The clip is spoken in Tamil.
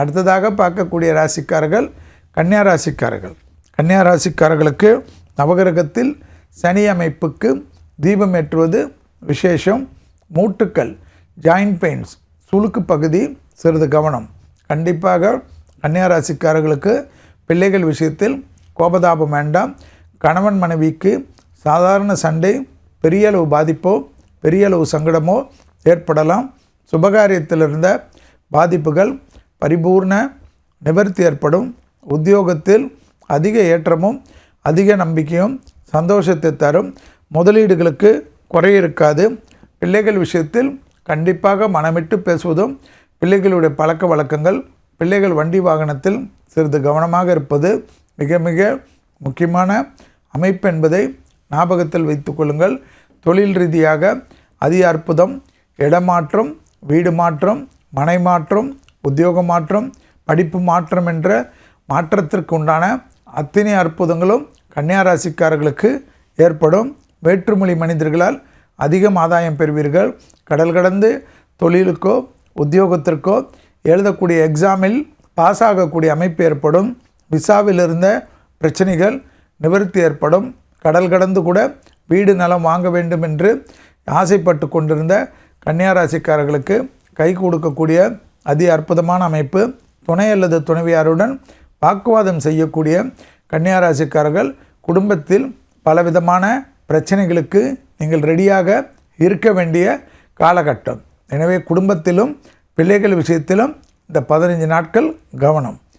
அடுத்ததாக பார்க்கக்கூடிய ராசிக்காரர்கள் கன்னியா ராசிக்காரர்கள். கன்னியா ராசிக்காரர்களுக்கு நவகிரகத்தில் சனி அமைப்புக்கு தீபம் ஏற்றுவது விசேஷம். மூட்டுக்கள், ஜாயின்ட் பெயின்ஸ், சுளுக்கு பகுதி சிறிது கவனம். கண்டிப்பாக கன்னியா ராசிக்காரர்களுக்கு பிள்ளைகள் விஷயத்தில் கோபதாபம் வேண்டாம். கணவன் மனைவிக்கு சாதாரண சண்டை பெரிய அளவு பாதிப்போ பெரிய அளவு சங்கடமோ ஏற்படலாம். சுபகாரியத்தில் இருந்த பாதிப்புகள் பரிபூர்ண நிவர்த்தி ஏற்படும். உத்தியோகத்தில் அதிக ஏற்றமும் அதிக நம்பிக்கையும் சந்தோஷத்தை தரும். முதலீடுகளுக்கு குறை இருக்காது. பிள்ளைகள் விஷயத்தில் கண்டிப்பாக மனமிட்டு பேசுவதும், பிள்ளைகளுடைய பழக்க வழக்கங்கள், பிள்ளைகள் வண்டி வாகனத்தில் சிறிது கவனமாக இருப்பது மிக மிக முக்கியமான அமைப்பு என்பதை ஞாபகத்தில் வைத்து கொள்ளுங்கள். தொழில் ரீதியாக அதி அற்புதம். இடமாற்றம், வீடு மாற்றம், மனை மாற்றம், உத்தியோக மாற்றம், படிப்பு மாற்றம் என்ற மாற்றத்திற்கு உண்டான அத்தனை அற்புதங்களும் கன்னியா ராசிக்காரர்களுக்கு ஏற்படும். வேற்றுமொழி மனிதர்களால் அதிகம் ஆதாயம் பெறுவீர்கள். கடல் கடந்து தொழிலுக்கோ உத்தியோகத்திற்கோ எழுதக்கூடிய எக்ஸாமில் பாஸ் ஆகக்கூடிய அமைப்பு ஏற்படும். விசாவில் இருந்த பிரச்சனைகள் நிவர்த்தி ஏற்படும். கடல் கடந்து கூட வீடு நலம் வாங்க வேண்டும் என்று ஆசைப்பட்டு கொண்டிருந்த கன்னியா ராசிக்காரர்களுக்கு கை கொடுக்கக்கூடிய அதி அற்புதமான அமைப்பு. துணை அல்லது துணைவியாருடன் வாக்குவாதம் செய்யக்கூடிய கன்னியா ராசிக்காரர்கள் குடும்பத்தில் பலவிதமான பிரச்சனைகளுக்கு நீங்கள் ரெடியாக இருக்க வேண்டிய காலகட்டம். எனவே குடும்பத்திலும் பிள்ளைகள் விஷயத்திலும் இந்த 15 நாட்கள் கவனம்.